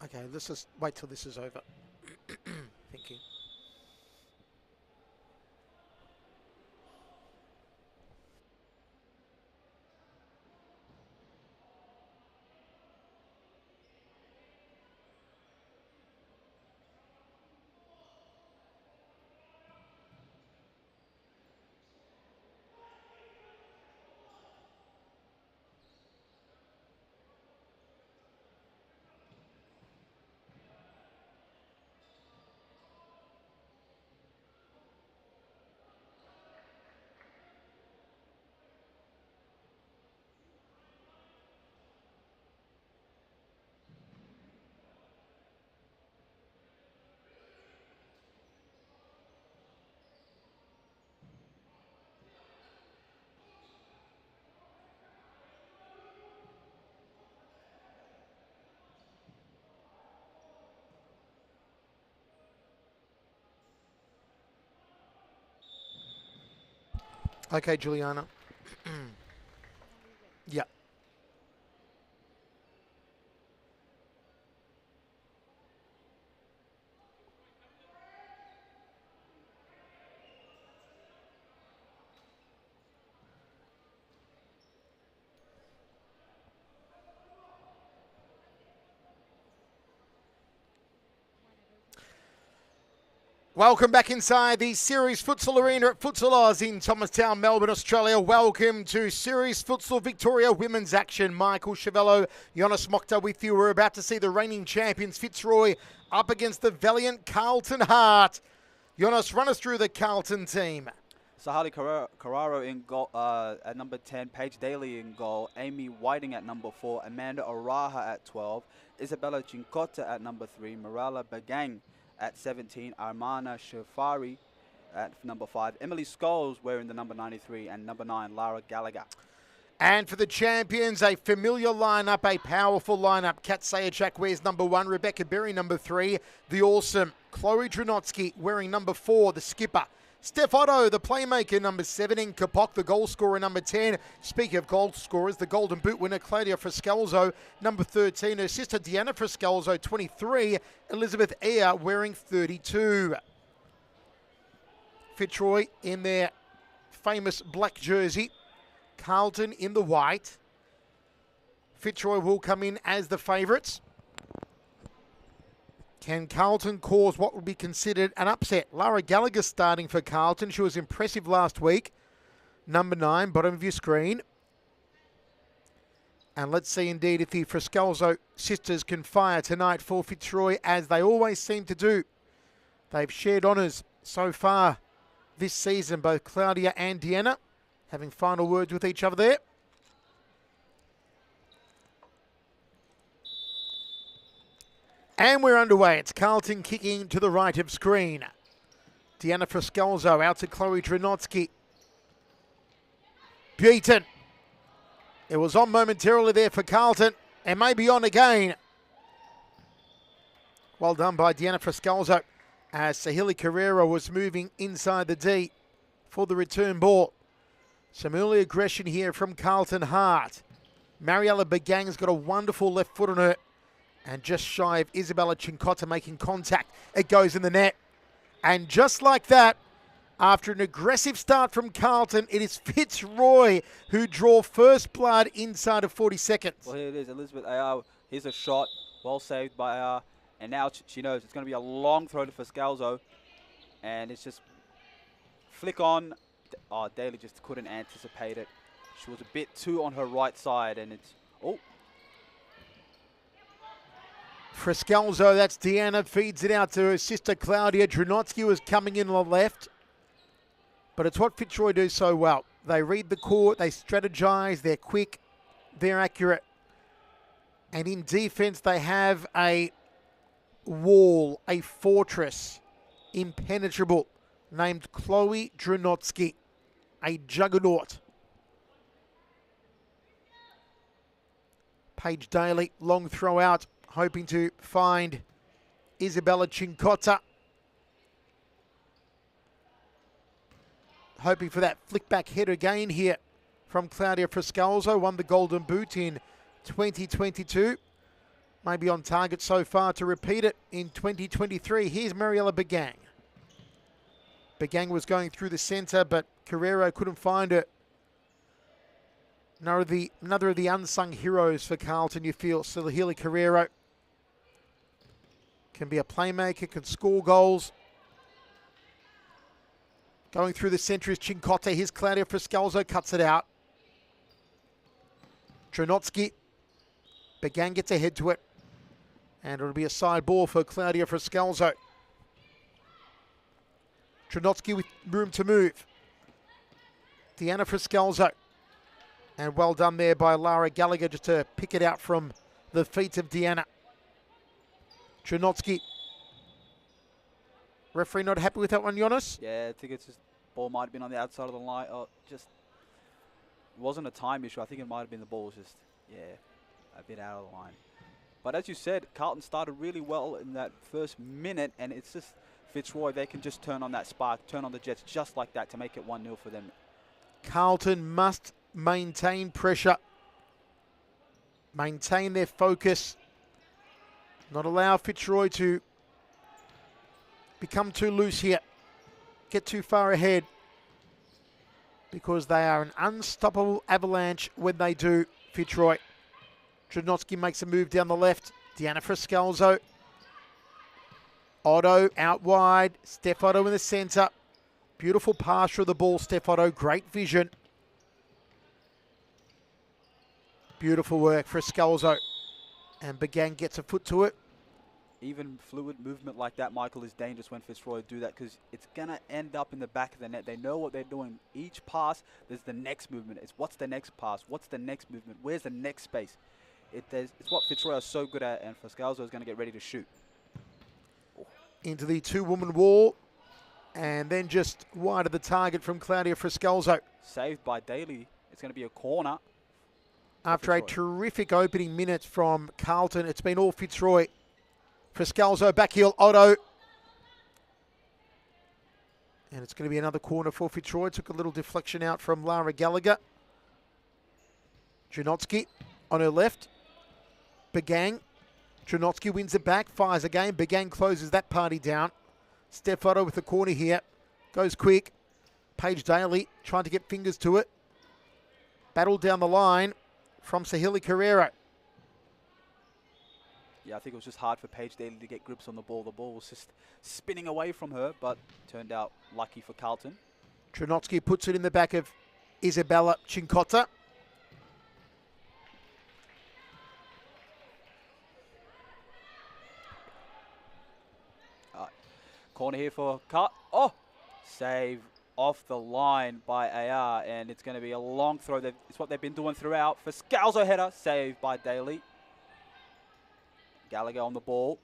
Okay, let's just wait till this is over. Thank you. Okay, Juliana. Yeah. Welcome back inside the Series Futsal Arena at Futsal Oz in Thomastown, Melbourne, Australia. Welcome to Series Futsal Victoria Women's Action. Michael Chevello, Jonas Mokhtar with you. We're about to see the reigning champions Fitzroy up against the valiant Carlton Heart. Jonas, run us through the Carlton team. Sahali Carraro in goal at number 10, Paige Daly in goal, Amy Whiting at number 4, Amanda Oraha at 12, Isabella Cincotta at number 3, Marala Bagang at 17, Armana Shafari at number 5, Emily Scholes wearing the number 93, and number 9, Lara Gallagher. And for the champions, a familiar lineup, a powerful lineup. Kat Sayachak wears number 1, Rebecca Berry number 3, the awesome Chloe Dranotsky wearing number 4, the skipper. Steph Otto, the playmaker, number 7. In Kapok, the goal scorer, number 10. Speaking of goal scorers, the Golden Boot winner, Claudia Frascalzo, number 13. Her sister, Deanna Frascalzo, 23. Elizabeth Eyre, wearing 32. Fitzroy in their famous black jersey. Carlton in the white. Fitzroy will come in as the favourites. Can Carlton cause what would be considered an upset? Lara Gallagher starting for Carlton. She was impressive last week. Number 9, bottom of your screen. And let's see indeed if the Frascalzo sisters can fire tonight for Fitzroy, as they always seem to do. They've shared honours so far this season, both Claudia and Deanna, having final words with each other there. And we're underway. It's Carlton kicking to the right of screen. Deanna Frascalzo out to Chloe Dranotsky. Beaten. It was on momentarily there for Carlton, and maybe on again. Well done by Deanna Frascalzo, as Sahili Carrera was moving inside the D for the return ball. Some early aggression here from Carlton Heart. Mariella Bagang's got a wonderful left foot on her. And just shy of Isabella Cincotta making contact. It goes in the net. And just like that, after an aggressive start from Carlton, it is Fitzroy who draw first blood inside of 40 seconds. Well, here it is, Elizabeth Ayar. Here's a shot, well saved by Ayar. And now she knows it's going to be a long throw to Frascalzo. And it's just flick on. Oh, Daly just couldn't anticipate it. She was a bit too on her right side, and it's, oh. Frascalzo, that's Deanna, feeds it out to her sister Claudia. Dranotsky was coming in on the left. But it's what Fitzroy do so well. They read the court, they strategize, they're quick, they're accurate. And in defense, they have a wall, a fortress, impenetrable, named Chloe Dranotsky, a juggernaut. Paige Daly, long throw out, hoping to find Isabella Cincotta. Hoping for that flick back head again here from Claudia Frascalzo. Won the Golden Boot in 2022. maybe on target so far to repeat it in 2023. Here's Mariella Bagang. Bagang was going through the centre, but Carrero couldn't find it. Another of the unsung heroes for Carlton, you feel. Sahili Carrero can be a playmaker, can score goals. Going through the centre is Cincotta. Here's Claudia Friscalzo, cuts it out. Trenotsky. Bagang gets ahead to it. And it'll be a side ball for Claudia Friscalzo. Trenotsky with room to move. Deanna Friscalzo. And well done there by Lara Gallagher just to pick it out from the feet of Deanna. Trenotsky. Referee not happy with that one, Jonas? Yeah, I think it's just ball might have been on the outside of the line. Oh, just wasn't a time issue. I think it might have been the ball was just, yeah, a bit out of the line. But as you said, Carlton started really well in that first minute, and it's just Fitzroy, they can just turn on that spark, turn on the Jets just like that to make it 1-0 for them. Carlton must maintain pressure, maintain their focus, not allow Fitzroy to become too loose here, get too far ahead, because they are an unstoppable avalanche when they do, Fitzroy. Trenotsky makes a move down the left. Deanna Friscalzo. Otto out wide. Steph Otto in the centre. Beautiful pass through the ball, Steph Otto. Great vision. Beautiful work, Friscalzo. And Bagang gets a foot to it. Even fluid movement like that, Michael, is dangerous when Fitzroy do that because it's going to end up in the back of the net. They know what they're doing. Each pass, there's the next movement. It's what's the next pass? What's the next movement? Where's the next space? It's what Fitzroy is so good at, and Friscalzo is going to get ready to shoot. Into the two-woman wall, and then just wide of the target from Claudia Friscalzo. Saved by Daly. It's going to be a corner. After a terrific opening minute from Carlton, it's been all Fitzroy. Friscalzo, back heel, Otto. And it's going to be another corner for Fitzroy. Took a little deflection out from Lara Gallagher. Trenotsky on her left. Bagang. Trenotsky wins it back, fires again. Bagang closes that party down. Steph Otto with the corner here. Goes quick. Paige Daly trying to get fingers to it. Battle down the line from Sahili Carrero. Yeah, I think it was just hard for Paige Daly to get grips on the ball. The ball was just spinning away from her, but turned out lucky for Carlton. Trenotsky puts it in the back of Isabella Cincotta. Corner here for Oh! Save off the line by AR, and it's going to be a long throw. It's what they've been doing throughout. For Scalzo header, saved by Daly. Gallagher on the ball.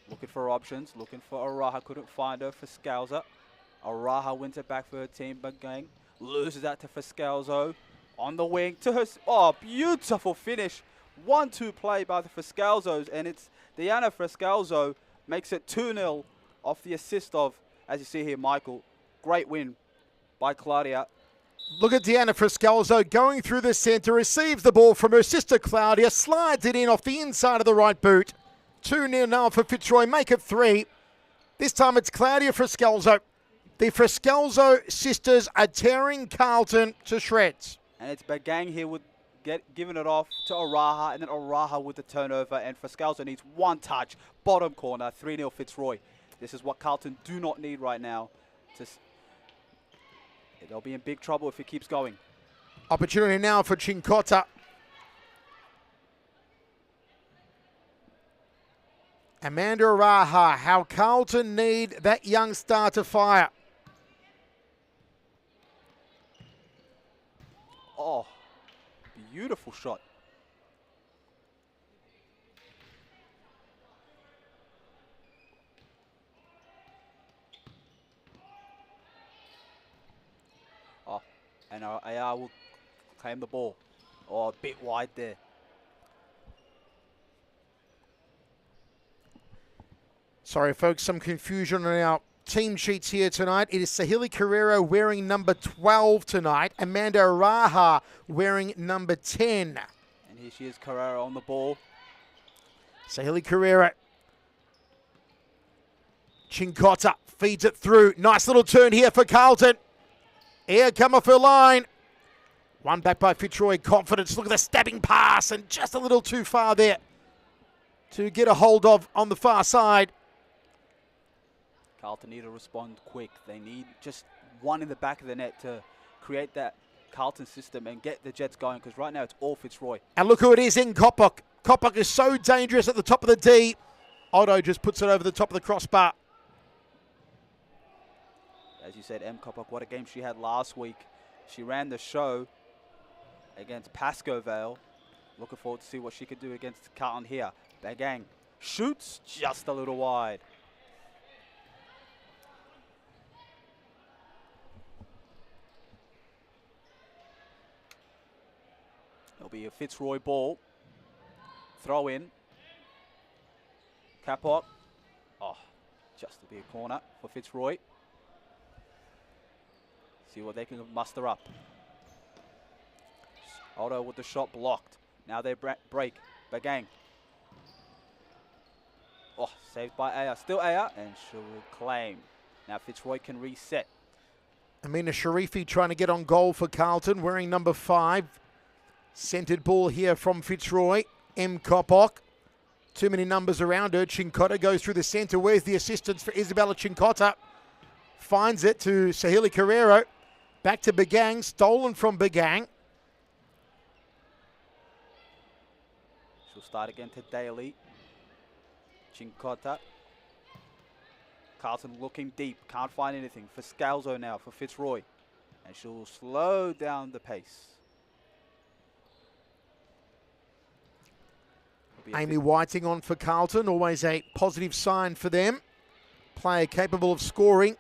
Looking for options, looking for Araha. Couldn't find her for Scalzo. Araha wins it back for her team. Bagang loses that to Friscalzo. On the wing to her. Oh, beautiful finish. 1-2 play by the Friscalzos, and it's Deanna Friscalzo makes it 2-0 off the assist of, as you see here, Michael. Great win by Claudia. Look at Deanna Friscalzo going through the centre, receives the ball from her sister Claudia, slides it in off the inside of the right boot. 2-0 now for Fitzroy, make it 3. This time it's Claudia Friscalzo. The Friscalzo sisters are tearing Carlton to shreds. And it's Bagang here with giving it off to Araha, and then Araha with the turnover, and Friscalzo needs one touch. Bottom corner, 3-0 Fitzroy. This is what Carlton do not need right now. They'll be in big trouble if it keeps going. Opportunity now for Cincotta. Amanda Araha, how Carlton need that young star to fire. Oh, beautiful shot. Oh, and our AR will claim the ball. Oh, a bit wide there. Sorry, folks, some confusion on our team sheets here tonight. It is Sahili Carrero wearing number 12 tonight. Amanda Araha wearing number 10. And here she is, Carrero on the ball. Sahili Carrera. Chincotta feeds it through. Nice little turn here for Carlton. Here come off her line. One back by Fitzroy. Confidence. Look at the stabbing pass, and just a little too far there to get a hold of on the far side. Carlton need to respond quick. They need just one in the back of the net to create that Carlton system and get the Jets going, because right now it's all Fitzroy. And look who it is in Kopok. Kopok is so dangerous at the top of the D. Otto just puts it over the top of the crossbar. As you said, Kopok, what a game she had last week. She ran the show against Pascoe Vale. Looking forward to see what she could do against Carlton here. Bagang shoots just a little wide. It'll be a Fitzroy ball. Throw in. Kapok. Oh, just to be a corner for Fitzroy. See what they can muster up. Otto with the shot blocked. Now they break. Bagang. Oh, saved by Aya. Still Aya, and she'll claim. Now Fitzroy can reset. Amina Sharifi trying to get on goal for Carlton, wearing number 5. Centered ball here from Fitzroy. Kopok. Too many numbers around her. Chincotta goes through the center. Where's the assistance for Isabella Chincotta? Finds it to Sahili Carrero. Back to Bagang. Stolen from Bagang. She'll start again to Daly. Chincotta. Carlton looking deep. Can't find anything. For Scalzo now for Fitzroy. And she'll slow down the pace. Amy Whiting on for Carlton. Always a positive sign for them. Player capable of scoring.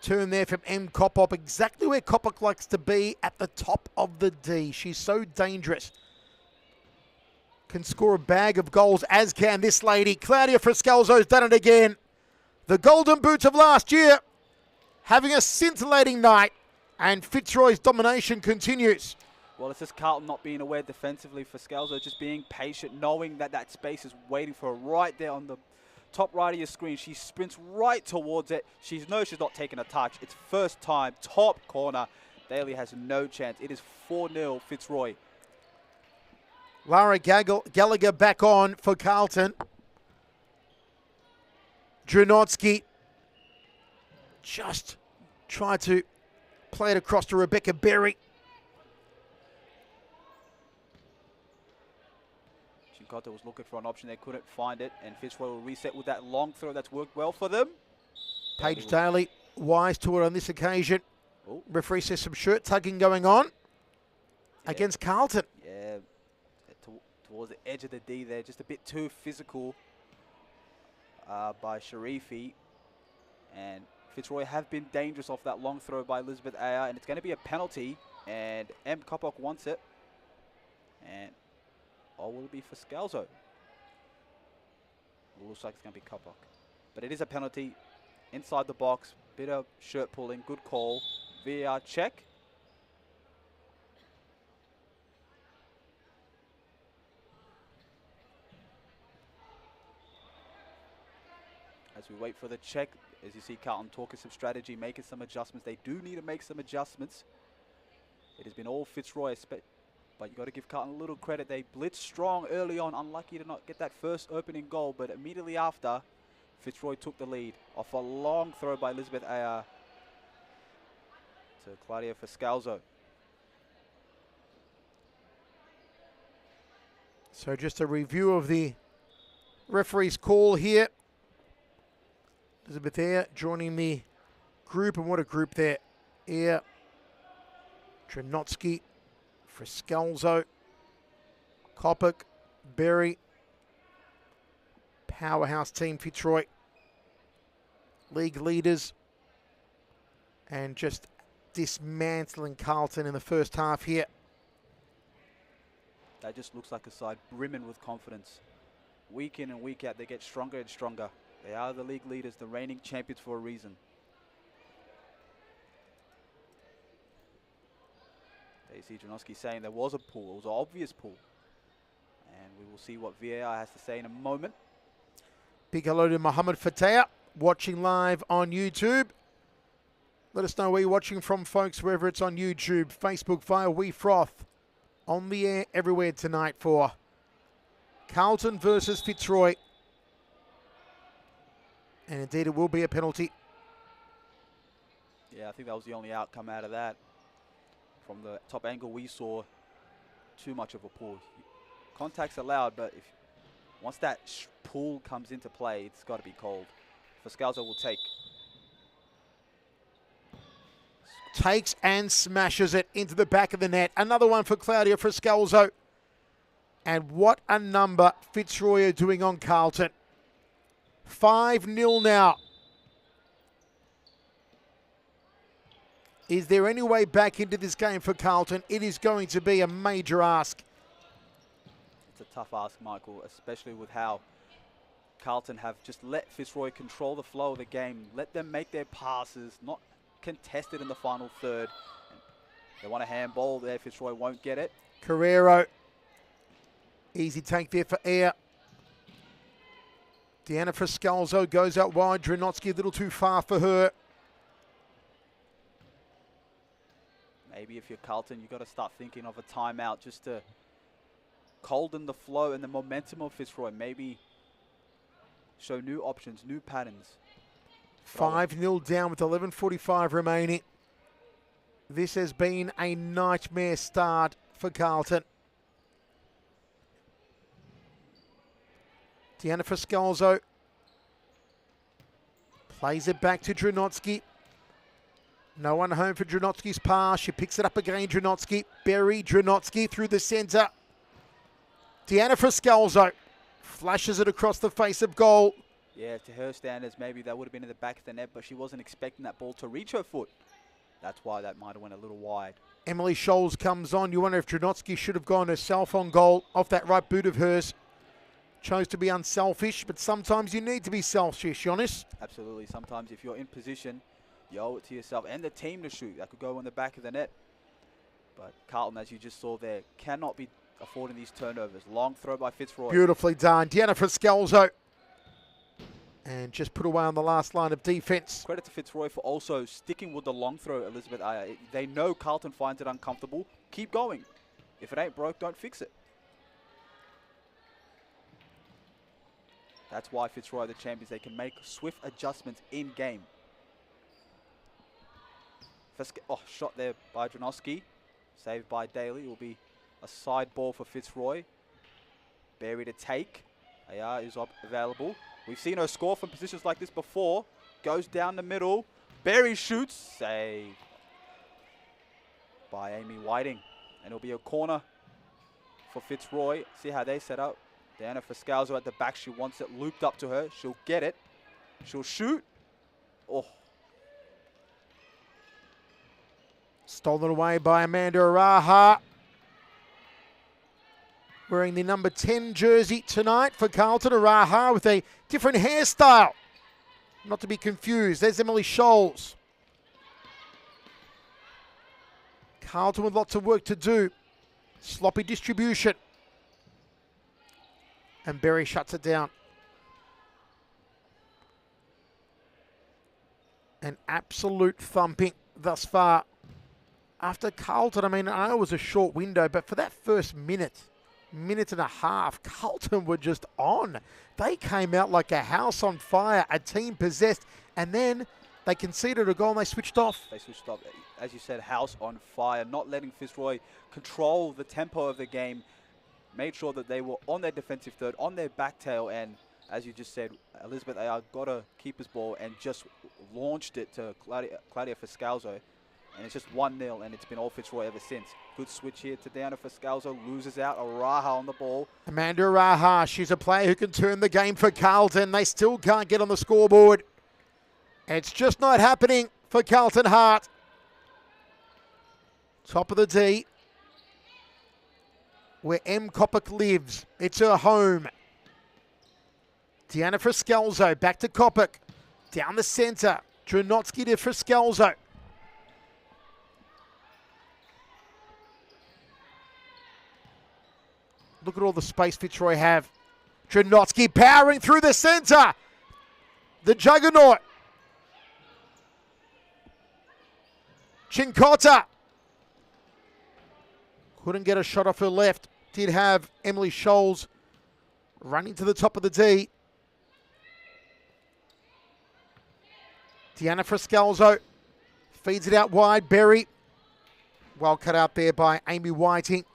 Turn there from Kopok. Exactly where Kopok likes to be, at the top of the D. She's so dangerous. Can score a bag of goals, as can this lady. Claudia Frascalzo's done it again. The Golden Boots of last year having a scintillating night, and Fitzroy's domination continues. Well, it's just Carlton not being aware defensively for Scalzo, just being patient, knowing that that space is waiting for her right there on the top right of your screen. She sprints right towards it. She knows she's not taking a touch. It's first time, top corner. Daly has no chance. It is 4-0 Fitzroy. Lara Gallagher back on for Carlton. Dranotsky just tried to play it across to Rebecca Berry. Chincotta was looking for an option. They couldn't find it. And Fitzroy will reset with that long throw that's worked well for them. Paige Daly wise to it on this occasion. Ooh. Referee says some shirt tugging going on against Carlton. Yeah, towards the edge of the D there. Just a bit too physical by Sharifi. And Fitzroy have been dangerous off that long throw by Elizabeth Aya. And it's going to be a penalty. And Kopok wants it. And or will it be for Scalzo? It looks like it's going to be Kopok. But it is a penalty inside the box. Bit of shirt pulling. Good call. VAR check. As we wait for the check, as you see Carlton talking some strategy, making some adjustments. They do need to make some adjustments. It has been all Fitzroy, but you got to give Carlton a little credit. They blitzed strong early on, unlucky to not get that first opening goal, but immediately after, Fitzroy took the lead off a long throw by Elizabeth Aya to Claudia Fiscalzo. So just a review of the referee's call here. Elizabeth Aya joining the group, and what a group there. Aya, Dranotsky, Fiscalzo, Kopok, Berry, powerhouse team Fitzroy, league leaders, and just dismantling Carlton in the first half here. That just looks like a side brimming with confidence. Week in and week out, they get stronger and stronger. They are the league leaders, the reigning champions for a reason. You see Dranotsky saying there was a pull. It was an obvious pull. And we will see what VAR has to say in a moment. Big hello to Mohammed Fatah, watching live on YouTube. Let us know where you're watching from, folks, wherever it's on YouTube, Facebook, via We Froth. On the air everywhere tonight for Carlton versus Fitzroy. And indeed, it will be a penalty. Yeah, I think that was the only outcome out of that. From the top angle we saw, too much of a pull. Contact's allowed, but once that pull comes into play, it's got to be called. Fiscalzo will take. Takes and smashes it into the back of the net. Another one for Claudia Fiscalzo. And what a number Fitzroy are doing on Carlton. 5-0 now. Is there any way back into this game for Carlton? It is going to be a major ask. It's a tough ask, Michael, especially with how Carlton have just let Fitzroy control the flow of the game. Let them make their passes, not contested in the final third. They want a handball there. Fitzroy won't get it. Carrero. Easy take there for Air. Deanna Fiscalzo goes out wide. Drinotsky a little too far for her. Maybe if you're Carlton, you've got to start thinking of a timeout just to colden the flow and the momentum of Fitzroy. Maybe show new options, new patterns. 5-0 down with 11:45 remaining. This has been a nightmare start for Carlton. Deanna Fiscalzo plays it back to Drinotsky. No one home for Drinotsky's pass. She picks it up again, Drinotsky. Berry Drinotsky through the centre. Deanna Fiscalzo flashes it across the face of goal. Yeah, to her standards, maybe that would have been in the back of the net, but she wasn't expecting that ball to reach her foot. That's why that might have went a little wide. Emily Scholes comes on. You wonder if Drinotsky should have gone herself on goal off that right boot of hers. Chose to be unselfish, but sometimes you need to be selfish, Jonas. Absolutely. Sometimes if you're in position, you owe it to yourself and the team to shoot. That could go in the back of the net. But Carlton, as you just saw there, cannot be affording these turnovers. Long throw by Fitzroy. Beautifully done. Deanna Fiscalzo. And just put away on the last line of defence. Credit to Fitzroy for also sticking with the long throw, Elizabeth. They know Carlton finds it uncomfortable. Keep going. If it ain't broke, don't fix it. That's why Fitzroy are the champions. They can make swift adjustments in game. Shot there by Drinotsky. Saved by Daly. It will be a side ball for Fitzroy. Berry to take. AR is available. We've seen her score from positions like this before. Goes down the middle. Berry shoots. Saved by Amy Whiting. And it'll be a corner for Fitzroy. See how they set up. Deanna Fiscalzo at the back. She wants it looped up to her. She'll get it. She'll shoot. Oh. Stolen away by Amanda Araha. Wearing the number 10 jersey tonight for Carlton. Araha with a different hairstyle. Not to be confused. There's Emily Scholes. Carlton with lots of work to do. Sloppy distribution. And Berry shuts it down. An absolute thumping thus far. After Carlton, I mean, I know it was a short window, but for that first minute and a half, Carlton were just on. They came out like a house on fire, a team possessed, and then they conceded a goal and they switched off. They switched off. As you said, house on fire, not letting Fitzroy control the tempo of the game. Made sure that they were on their defensive third, on their back tail, and as you just said, Elizabeth AR got a keeper's ball and just launched it to Claudia Fiscalzo. And it's just 1-0, and it's been all Fitzroy ever since. Good switch here to Deanna Fiscalzo. Loses out. Araha on the ball. Amanda Araha, she's a player who can turn the game for Carlton. They still can't get on the scoreboard. It's just not happening for Carlton Heart. Top of the D. Where M. Kopic lives. It's her home. Deanna Fiscalzo back to Kopic. Down the centre. Drinotsky to Fiscalzo. Look at all the space Fitzroy have. Drinotsky powering through the centre. the juggernaut. Chincotta. Couldn't get a shot off her left. Did have Emily Scholes running to the top of the D. Deanna Frascalzo feeds it out wide. Berry. Well cut out there by Amy Whiting.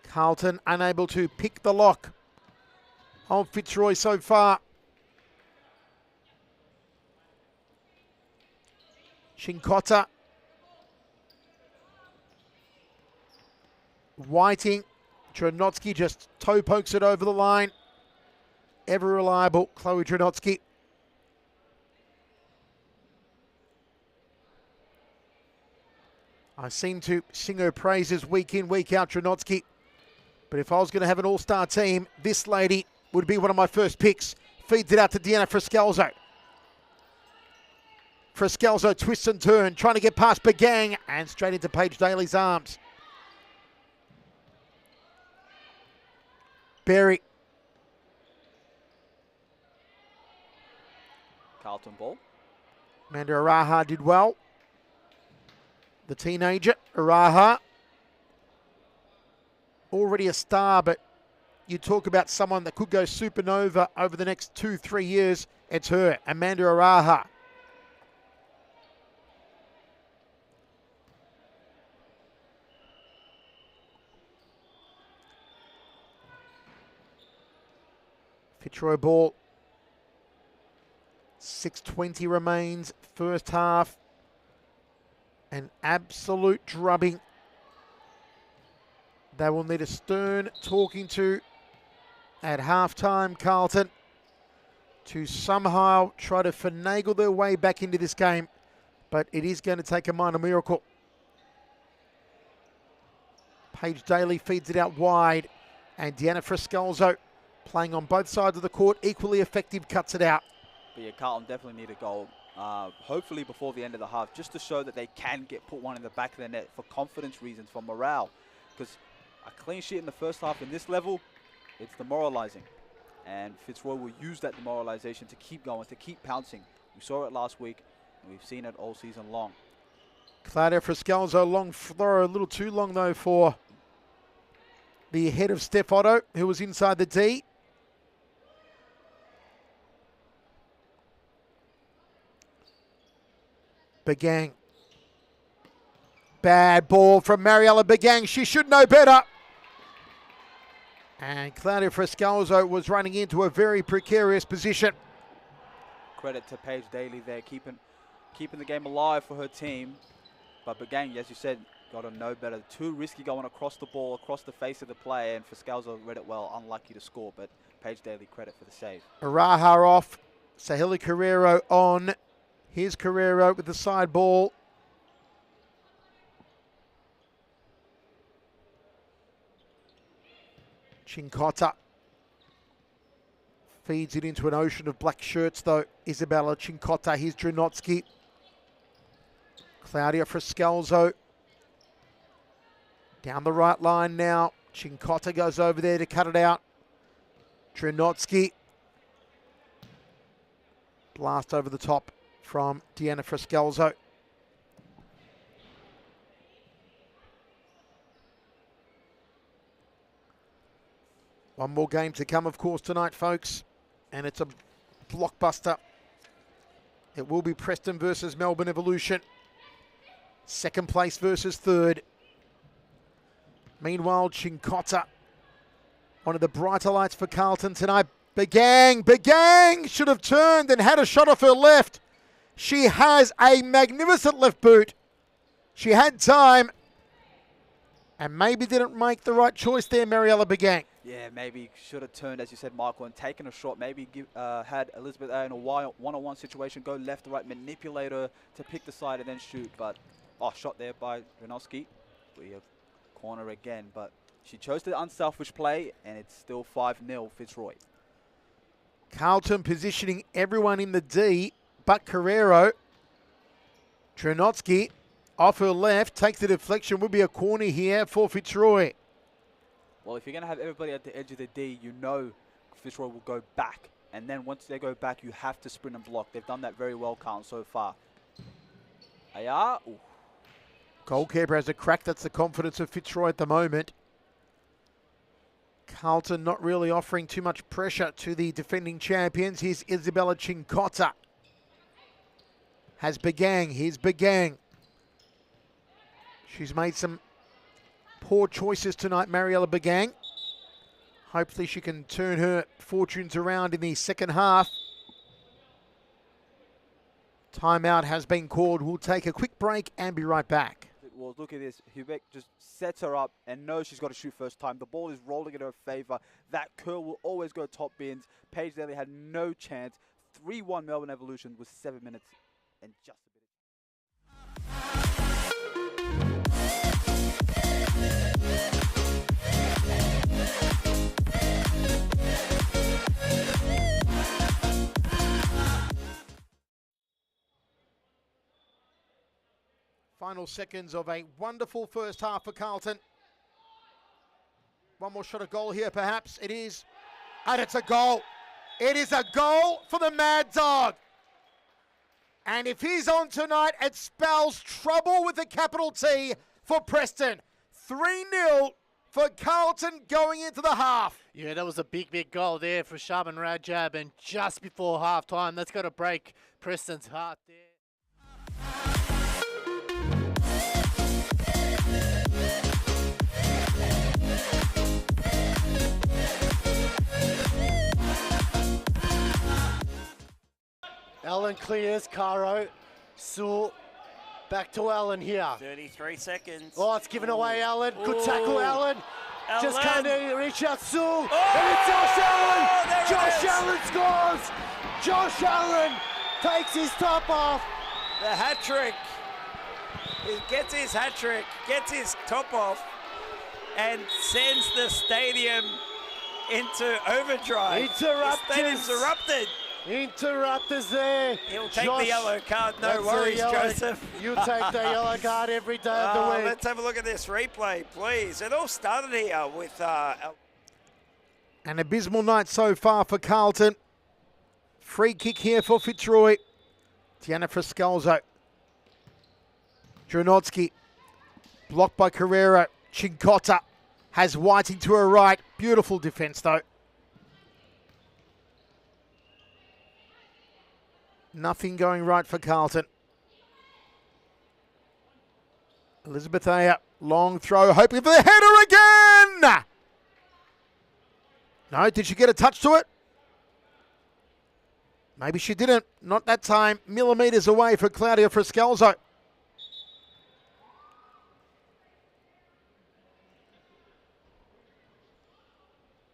Carlton unable to pick the lock on Fitzroy so far. Chincotta. Whiting. Dranotsky just toe pokes it over the line. Ever reliable Chloe Dranotsky. I seem to sing her praises week in, week out, Dranotsky. But if I was going to have an all-star team, this lady would be one of my first picks. Feeds it out to Deanna Frascalzo. Frascalzo twists and turns, trying to get past Bagang and straight into Paige Daly's arms. Berry. Carlton ball. Amanda Araha did well. The teenager, Araha. Already a star, but you talk about someone that could go supernova over the next 2-3 years. It's her, Amanda Araha. Fitzroy ball. 6:20 remains, first half. An absolute drubbing. They will need a stern talking to at halftime, Carlton, to somehow try to finagle their way back into this game. But it is going to take a minor miracle. Paige Daly feeds it out wide. And Deanna Frascalzo, playing on both sides of the court, equally effective, cuts it out. But yeah, Carlton definitely need a goal, hopefully before the end of the half, just to show that they can put one in the back of the net for confidence reasons, for morale. Because a clean sheet in the first half in this level, it's demoralizing. And Fitzroy will use that demoralization to keep going, to keep pouncing. We saw it last week, and we've seen it all season long. Claudia Frascalzo, long throw, a little too long though for the head of Steph Otto, who was inside the D. Bagang. Bad ball from Mariella Bagang. She should know better. And Claudia Frascalzo was running into a very precarious position. Credit to Paige Daly there, keeping the game alive for her team. But Bagang, as you said, got to know better. Too risky going across the ball, across the face of the play, and Frascalzo read it well. Unlucky to score, but Paige Daly credit for the save. Araha off. Sahili Carrero on. Here's Carrero with the side ball. Chincotta feeds it into an ocean of black shirts, though. Isabella Chincotta. Here's Dranotsky. Claudia Frascalzo. Down the right line now. Chincotta goes over there to cut it out. Dranotsky. Blast over the top from Deanna Frascalzo. One more game to come, of course, tonight, folks. And it's a blockbuster. It will be Preston versus Melbourne Evolution. Second place versus third. Meanwhile, Chincotta, one of the brighter lights for Carlton tonight. Bagang should have turned and had a shot off her left. She has a magnificent left boot. She had time and maybe didn't make the right choice there, Mariella Bagang. Yeah, maybe should have turned, as you said, Michael, and taken a shot. Maybe had Elizabeth A in a one-on-one situation, go left to right, manipulate her to pick the side and then shoot. But, shot there by Dranotsky. We have corner again, but she chose the unselfish play, and it's still 5-0 Fitzroy. Carlton positioning everyone in the D, but Carrero. Dranotsky Off her left, takes the deflection, will be a corner here for Fitzroy. Well, if you're going to have everybody at the edge of the D, you know Fitzroy will go back. And then once they go back, you have to sprint and block. They've done that very well, Carlton, so far. Aya. Ooh. Goalkeeper has a crack. That's the confidence of Fitzroy at the moment. Carlton not really offering too much pressure to the defending champions. Here's Isabella Cincotta. Has Bagang. Here's Bagang. She's made some poor choices tonight, Mariella Bagang. Hopefully she can turn her fortunes around in the second half. Timeout has been called. We'll take a quick break and be right back. Well, look at this. Hubeck just sets her up and knows she's got to shoot first time. The ball is rolling in her favor. That curl will always go top bins. Paige Daly had no chance. 3-1 Melbourne Evolution with 7 minutes and just a bit. Final seconds of a wonderful first half for Carlton. One more shot of goal here, perhaps. It is. And it's a goal. It is a goal for the Mad Dog. And if he's on tonight, it spells trouble with a capital T for Preston. 3-0 for Carlton going into the half. Yeah, that was a big goal there for Shaban Rajab. And just before half-time, that's got to break Preston's heart there. Allen clears, Caro, Sewell, back to Allen here. 33 seconds. Oh, it's given away, Allen. Good tackle, Allen. Just can't reach out, Sewell. Oh! And it's Josh Allen. There Josh it is. Allen scores. Josh Allen takes his top off. The hat trick. He gets his hat trick, gets his top off, and sends the stadium into overdrive. The stadium's erupted. Interrupters there. He'll take Josh, the yellow card, no that's worries, a yellow- Joseph. You take the yellow card every day of the week. Let's have a look at this replay, please. It all started here with... An abysmal night so far for Carlton. Free kick here for Fitzroy. Tiana Friscalzo. Dronotsky. Blocked by Carrero. Cincotta has Whiting to her right. Beautiful defence though. Nothing going right for Carlton. Elizabeth Ayer, long throw, hoping for the header again! No, did she get a touch to it? Maybe she didn't. Not that time. Millimetres away for Claudia Friscalzo.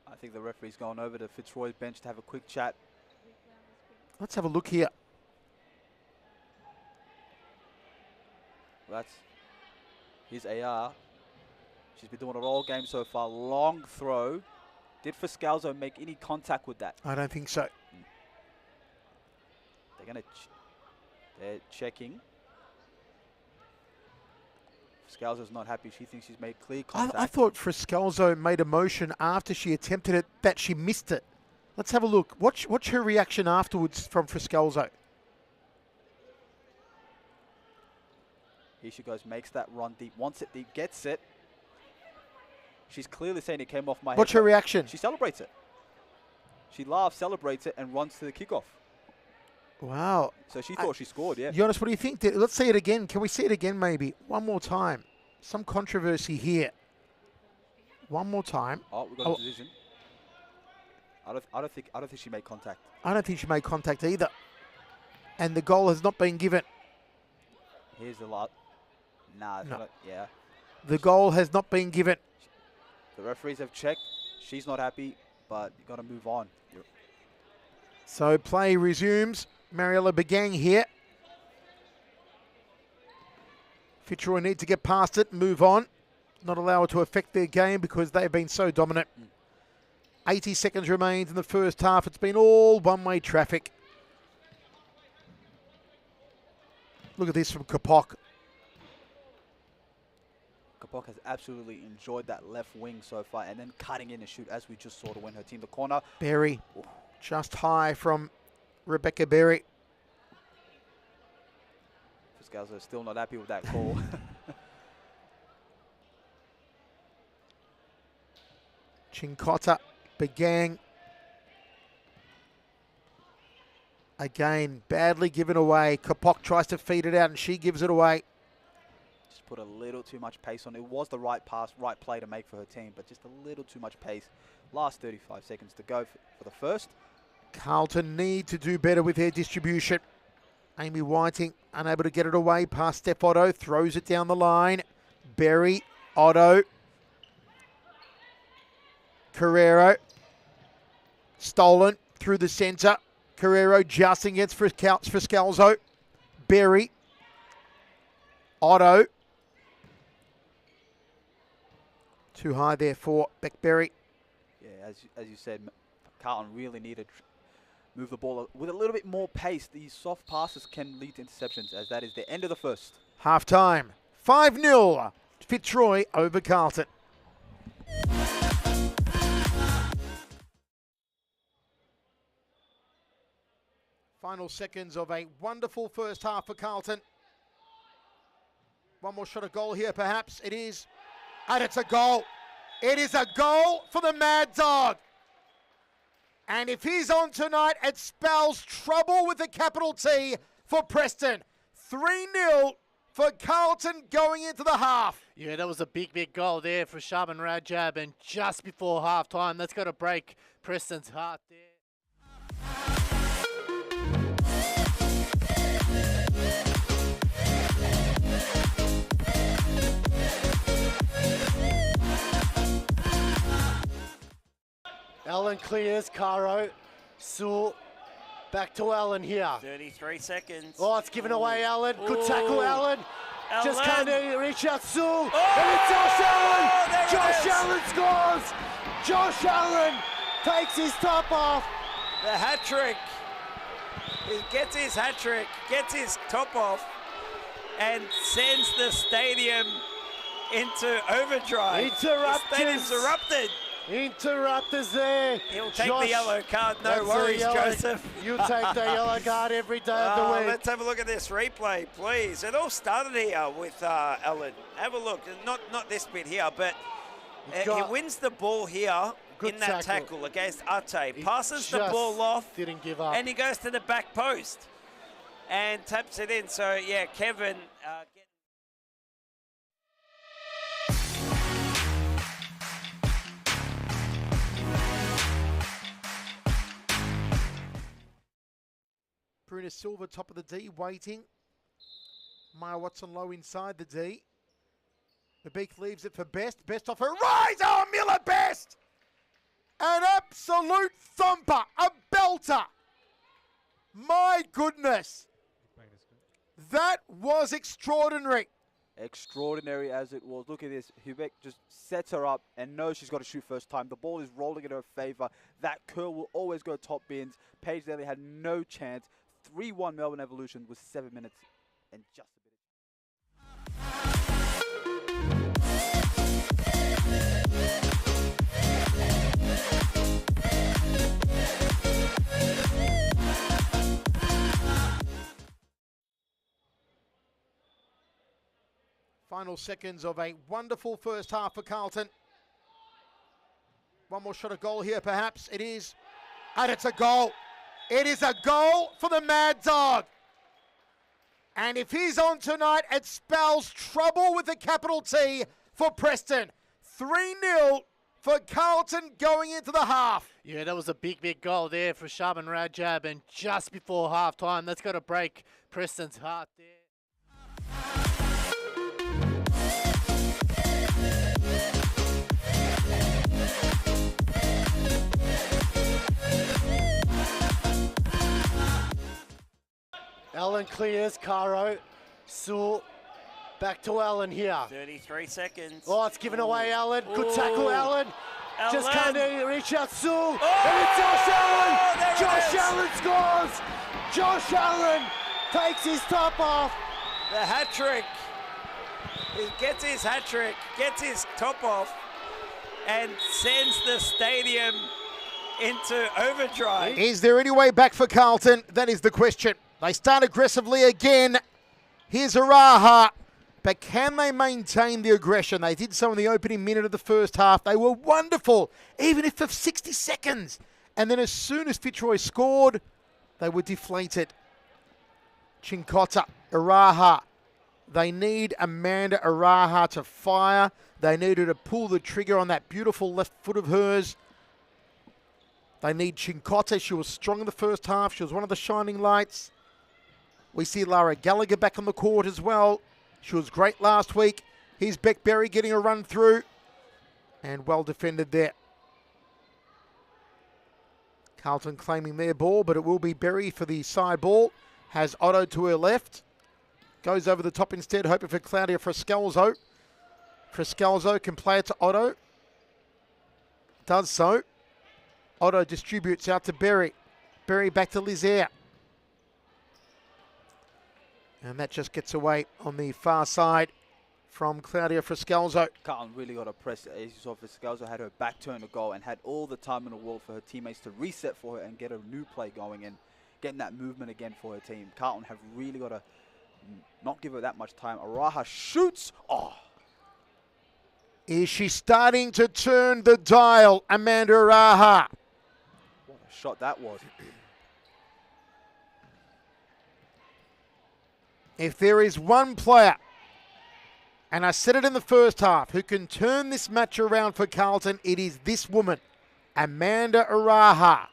I think the referee's gone over to Fitzroy's bench to have a quick chat. Let's have a look here. Here's AR. She's been doing it all game so far. Long throw. Did Friscalzo make any contact with that? I don't think so. They're checking. Friscalzo's not happy. She thinks she's made clear contact. I thought Friscalzo made a motion after she attempted it that she missed it. Let's have a look. Watch her reaction afterwards from Friscalzo. Here she goes, makes that run deep, wants it deep, gets it. She's clearly saying it came off my head. Watch her reaction. She celebrates it. She laughs, celebrates it, and runs to the kickoff. Wow. So she thought she scored, yeah. Jonas, what do you think? Let's see it again. Can we see it again maybe? One more time. Some controversy here. One more time. Oh, we've got a decision. I don't think she made contact. I don't think she made contact either. And the goal has not been given. Here's the lot. Nah, No. Yeah. The goal has not been given. The referees have checked. She's not happy, but you got to move on. So play resumes. Mariella Bagang here. Fitzroy need to get past it, move on. Not allow it to affect their game because they've been so dominant. 80 seconds remains in the first half. It's been all one-way traffic. Look at this from Kapok. Kapok has absolutely enjoyed that left wing so far, and then cutting in and shoot as we just saw to win her team the corner. Berry, just high from Rebecca Berry. Fitzroy are still not happy with that call. Chinkota, Begang. Again, badly given away. Kapok tries to feed it out and she gives it away. Just put a little too much pace on. It was the right pass, right play to make for her team, but just a little too much pace. Last 35 seconds to go for the first. Carlton need to do better with their distribution. Amy Whiting unable to get it away past Steph Otto. Throws it down the line. Berry, Otto. Carrero. Stolen through the centre. Carrero just against Friscalzo. Berry. Otto. Too high there for Beckberry. Yeah, as you said, Carlton really need to move the ball with a little bit more pace. These soft passes can lead to interceptions, as that is the end of the first. Half time. 5-0. Fitzroy over Carlton. Final seconds of a wonderful first half for Carlton. One more shot at goal here, perhaps. It is. And it's a goal. It is a goal for the Mad Dog. And if he's on tonight, it spells trouble with a capital T for Preston. 3-0 for Carlton going into the half. Yeah, that was a big goal there for Shaban Rajab. And just before half-time, that's got to break Preston's heart there. Allen clears, Caro, Sewell, back to Allen here. 33 seconds. Oh, it's given away, Allen. Good tackle, Allen. Just can't reach out, Sewell. Oh, and it's Josh Allen. there it Josh is. Allen scores. Josh Allen takes his top off. The hat trick. He gets his hat trick, gets his top off, and sends the stadium into overdrive. Interrupters. The stadium's erupted. Interrupters there. He'll take Josh, the yellow card, no that's worries, the yellow. Joseph. You take the yellow card every day of the week. Let's have a look at this replay, please. It all started here with Allen. Have a look. Not this bit here, but he wins the ball here in that tackle against Ate. Passes the ball off. Didn't give up. And he goes to the back post and taps it in. So, yeah, Kevin... Bruna Silva, top of the D, waiting. Maya Watson low inside the D. Mabeek leaves it for Best. Best off her rise. Oh, Miller Best! An absolute thumper, a belter. My goodness. That was extraordinary. Extraordinary as it was. Look at this. Hubeck just sets her up and knows she's got to shoot first time. The ball is rolling in her favor. That curl will always go top bins. Paige Daly had no chance. 3-1 Melbourne Evolution with 7 minutes and just a bit. Final seconds of a wonderful first half for Carlton. One more shot at goal here, perhaps. It is. And it's a goal. It is a goal for the Mad Dog. And if he's on tonight, it spells trouble with a capital T for Preston. 3-0 for Carlton going into the half. Yeah, that was a big goal there for Shaban Rajab. And just before half-time, that's got to break Preston's heart there. Allen clears, Caro, Sewell, back to Allen here. 33 seconds. Oh, it's given away, Allen. Good tackle, Allen. Just can't reach out, Sewell. Oh, and it's Josh Allen. there it Josh is. Allen scores. Josh Allen takes his top off. The hat trick. He gets his hat trick, gets his top off, and sends the stadium into overdrive. Is there any way back for Carlton? That is the question. They start aggressively again. Here's Araha. But can they maintain the aggression? They did so in the opening minute of the first half. They were wonderful, even if for 60 seconds. And then as soon as Fitzroy scored, they were deflated. Chincotta, Araha. They need Amanda Araha to fire. They need her to pull the trigger on that beautiful left foot of hers. They need Chincotta. She was strong in the first half. She was one of the shining lights. We see Lara Gallagher back on the court as well. She was great last week. Here's Beck Berry getting a run through. And well defended there. Carlton claiming their ball, but it will be Berry for the side ball. Has Otto to her left. Goes over the top instead, hoping for Claudia Frascalzo. Frascalzo can play it to Otto. Does so. Otto distributes out to Berry. Berry back to Lizaire. And that just gets away on the far side from Claudia Frascalzo. Carlton really got to press. As you saw, Frascalzo had her back turned to goal and had all the time in the world for her teammates to reset for her and get a new play going and getting that movement again for her team. Carlton have really got to not give her that much time. Araha shoots. Oh. Is she starting to turn the dial, Amanda Araha? What a shot that was. If there is one player, and I said it in the first half, who can turn this match around for Carlton, it is this woman, Amanda Araha.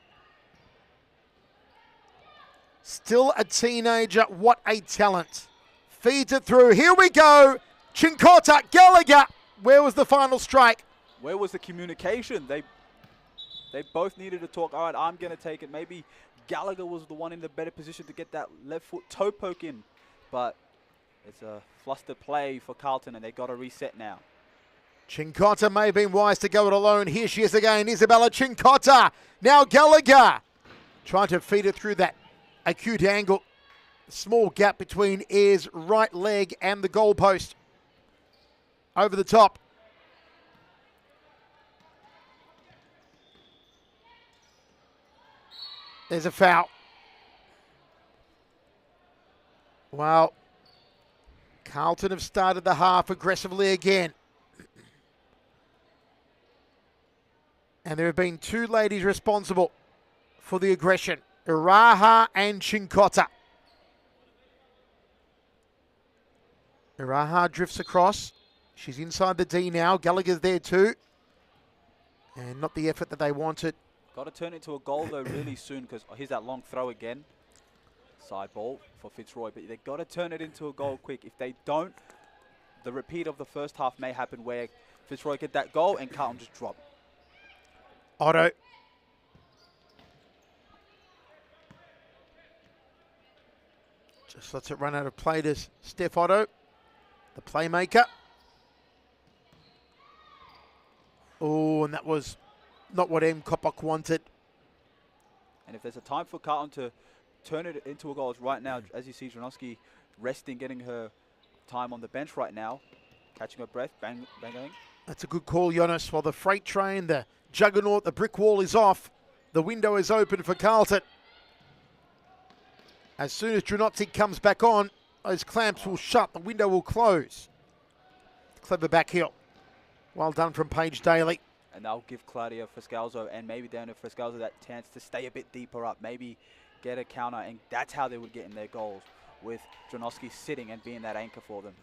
Still a teenager, what a talent. Feeds it through, here we go. Chincotta, Gallagher. Where was the final strike? Where was the communication? They both needed to talk. All right, I'm going to take it. Maybe Gallagher was the one in the better position to get that left foot toe poke in. But it's a flustered play for Carlton, and they got to reset now. Chincotta may have been wise to go it alone. Here she is again, Isabella Chincotta. Now Gallagher trying to feed it through that acute angle. Small gap between Ayres' right leg and the goalpost. Over the top. There's a foul. Well, Carlton have started the half aggressively again. And there have been two ladies responsible for the aggression. Araha and Chincotta. Araha drifts across. She's inside the D now. Gallagher's there too. And not the effort that they wanted. Got to turn it into a goal though really soon, because here's that long throw again. Side ball for Fitzroy, but they've got to turn it into a goal quick. If they don't, the repeat of the first half may happen where Fitzroy get that goal and Carlton just drop. Otto. Just lets it run out of play to Steph Otto, the playmaker. Oh, and that was not what M. Kopok wanted. And if there's a time for Carlton to turn it into a goal, it's right now. As you see, Janowski resting, getting her time on the bench right now, catching her breath, banging. That's a good call, Jonas. While the freight train, the juggernaut, the brick wall is off, the window is open for Carlton. As soon as Janowski comes back on, those clamps will shut, the window will close. Clever back heel. Well done from Paige Daly. And they'll give Claudia Frascalzo and maybe Daniel Frascalzo that chance to stay a bit deeper up, maybe get a counter, and that's how they would get in their goals, with Janowski sitting and being that anchor for them.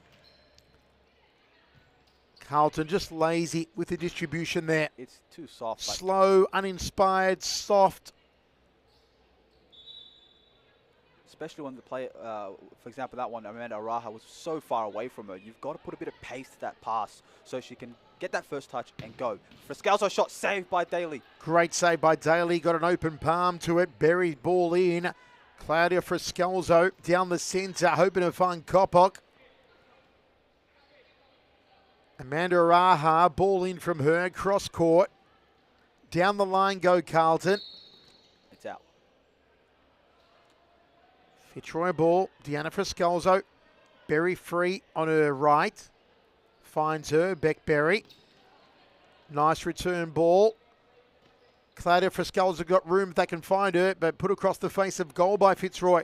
Carlton just lazy with the distribution there. It's too soft. Slow, uninspired, soft. Especially when the play, for example, that one, Amanda Araha was so far away from her. You've got to put a bit of pace to that pass so she can get that first touch and go. Frascalzo shot saved by Daly. Great save by Daly. Got an open palm to it. Buried ball in. Claudia Frascalzo down the centre, hoping to find Kopok. Amanda Araha, ball in from her, cross court. Down the line go Carlton. It's out. Fitzroy ball, Deanna Frascalzo. Berry free on her right. finds her. Beckberry. Nice return ball. Claudia Friscal's have got room if they can find her, but put across the face of goal by Fitzroy.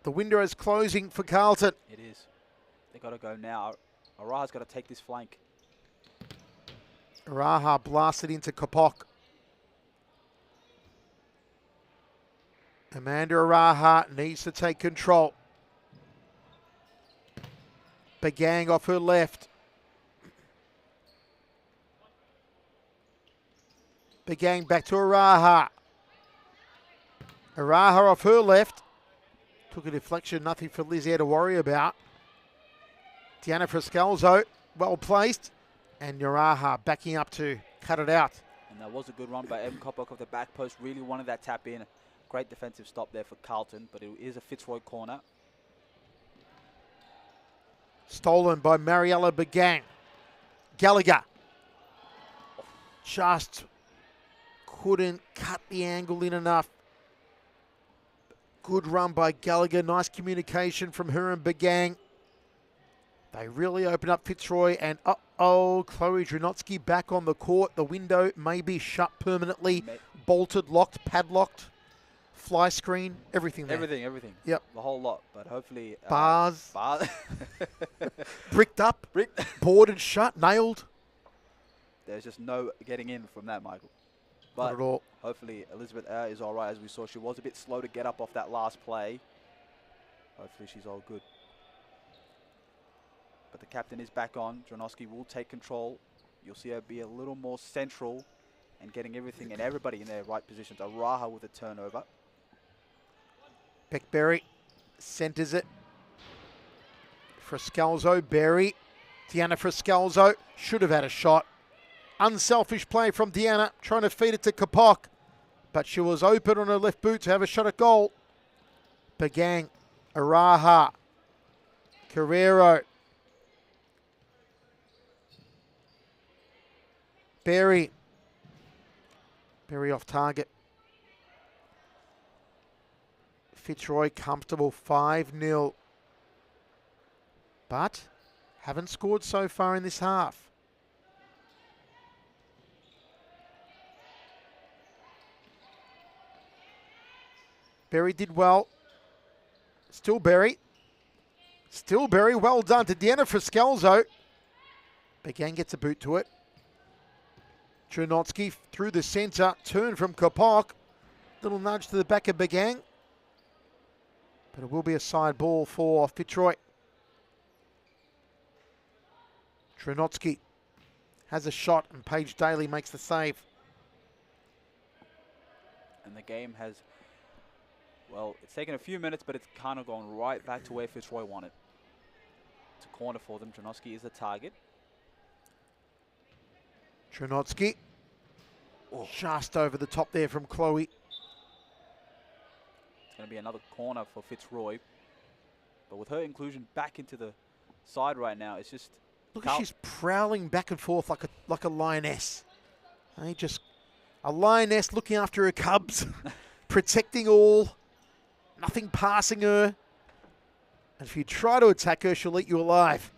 The window is closing for Carlton. It is. They got to go now. Araha's got to take this flank. Araha blasted into Kapok. Amanda Araha needs to take control. Bagang off her left. Bagang back to Araha. Araha off her left. Took a deflection, nothing for Lizier to worry about. Deanna Friscalzo, well placed. And Araha backing up to cut it out. And that was a good run by Em Kopok off the back post. Really wanted that tap in. Great defensive stop there for Carlton, but it is a Fitzroy corner. Stolen by Mariella Bagang. Gallagher. Just couldn't cut the angle in enough. Good run by Gallagher. Nice communication from her and Bagang. They really open up Fitzroy, and uh-oh, Chloe Dranotsky back on the court. The window may be shut permanently, bolted, locked, padlocked, fly screen, everything there. Everything. Yep. The whole lot, but hopefully... Bars. Bricked up, Bricked. boarded shut, nailed. There's just no getting in from that, Michael. Not But at all. hopefully Elizabeth is all right. As we saw, she was a bit slow to get up off that last play. Hopefully she's all good. But the captain is back on. Dranoski will take control. You'll see her be a little more central and getting everything and everybody in their right positions. Araha with a turnover. Beckberry centers it. Friscalzo, Berry. Deanna Friscalzo should have had a shot. Unselfish play from Deanna, trying to feed it to Kapok. But she was open on her left boot to have a shot at goal. Bagang, Araha, Carrero. Berry off target. Fitzroy comfortable 5-0. But haven't scored so far in this half. Berry did well. Still Berry. Well done to Deanna Friscalzo. Bagang gets a boot to it. Dranotsky through the centre, turn from Kapok. Little nudge to the back of Bagang. But it will be a side ball for Fitzroy. Dranotsky has a shot and Paige Daly makes the save. And the game has, well, it's taken a few minutes, but it's kind of gone right back to where Fitzroy wanted. It's a corner for them. Dranotsky is the target. Dranotsky. Just over the top there from Chloe. It's going to be another corner for Fitzroy. But with her inclusion back into the side right now, it's just... Look, she's prowling back and forth like a lioness. Hey, just a lioness looking after her cubs, protecting all, nothing passing her. And if you try to attack her, she'll eat you alive.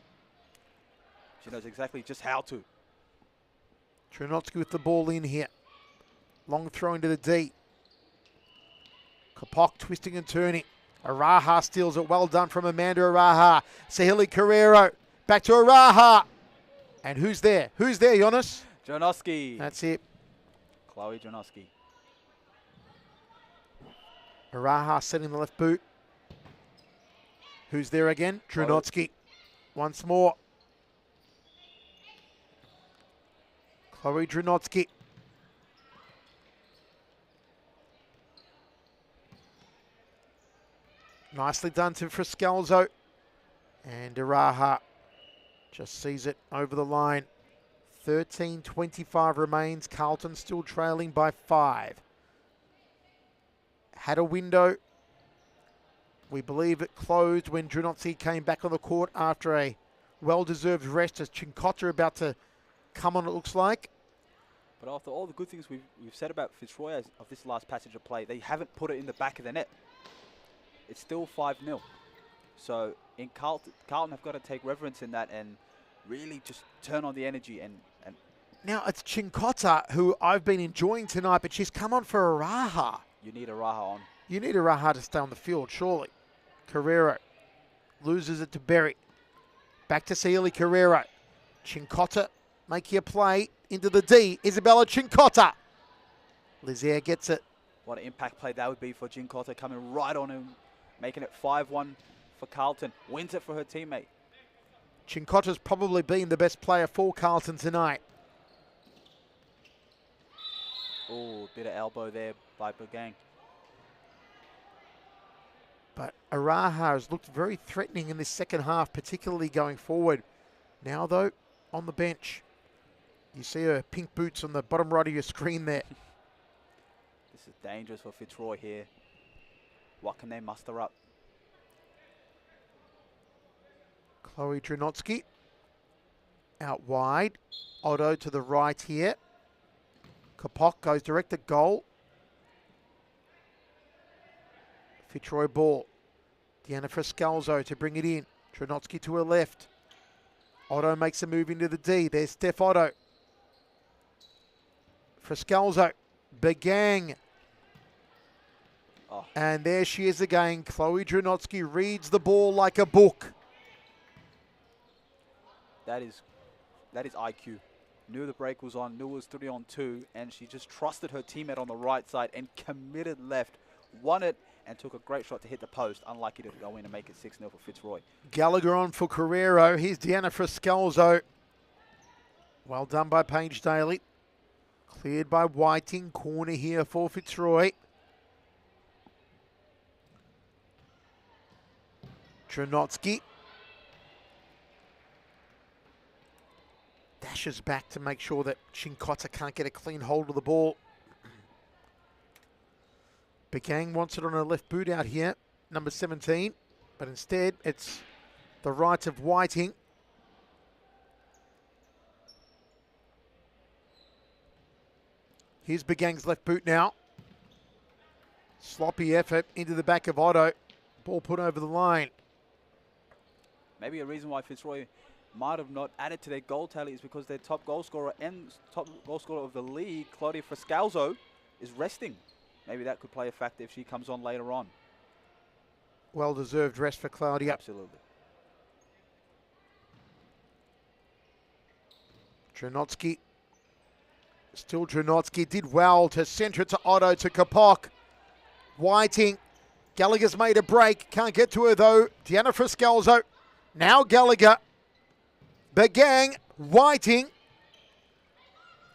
She knows exactly just how to. Dranotsky with the ball in here. Long throw into the D. Kapok twisting and turning. Araha steals it. Well done from Amanda Araha. Sahili Carrero. Back to Araha. And who's there? Who's there, Jonas? Dranoski. That's it. Chloe Dranoski. Araha setting the left boot. Who's there again? Dranotsky. Once more. Chloe Dranotsky. Nicely done to Friscalzo. And Araha just sees it over the line. 13:25 remains. Carlton still trailing by 5. Had a window. We believe it closed when Dranotsky came back on the court after a well-deserved rest as Chincotta about to come on, it looks like. But after all the good things we've said about Fitzroy of this last passage of play, they haven't put it in the back of the net. It's still 5-0. So in Carlton have got to take reverence in that and really just turn on the energy and Now it's Chincotta, who I've been enjoying tonight, but she's come on for Araha. you need Araha on. You need Araha to stay on the field, surely. Carrero loses it to Berry. Back to Sealy Carrero. Chincotta making a play into the D. Isabella Chincotta. Lizier gets it. What an impact play that would be for Chincotta, coming right on him, making it 5-1 for Carlton. Wins it for her teammate. Chincotta's probably been the best player for Carlton tonight. Oh, bit of elbow there by Begang. But Araha has looked very threatening in this second half, particularly going forward. Now, though, on the bench. You see her pink boots on the bottom right of your screen there. This is dangerous for Fitzroy here. What can they muster up? Chloe Dranotsky out wide. Otto to the right here. Kapok goes direct at goal. Fitzroy ball. Deanna Frescalzo to bring it in. Dranotsky to her left. Otto makes a move into the D. There's Steph Otto. Frescalzo. Begang. Oh. And there she is again. Chloe Dranotsky reads the ball like a book. That is IQ. Knew the break was on, knew it was 3-on-2, and she just trusted her teammate on the right side and committed left. Won it and took a great shot to hit the post. Unlucky to go in and make it 6-0 for Fitzroy. Gallagher on for Carrero. Here's Deanna Frescalzo. Well done by Paige Daly. Cleared by Whiting. Corner here for Fitzroy. Dranotsky. Dashes back to make sure that Chincotta can't get a clean hold of the ball. Begang wants it on her left boot out here, number 17. But instead, it's the right of Whiting. Here's Begang's left boot now. Sloppy effort into the back of Otto. Ball put over the line. Maybe a reason why Fitzroy might have not added to their goal tally is because their top goal scorer and top goal scorer of the league, Claudia Frescalzo, is resting. Maybe that could play a factor if she comes on later on. Well-deserved rest for Claudia. Absolutely. Dranotsky. Still Dranotsky did well to centre it to Otto to Kapok. Whiting. Gallagher's made a break. Can't get to her though. Deanna Frescalzo. Now Gallagher. Begang. Whiting.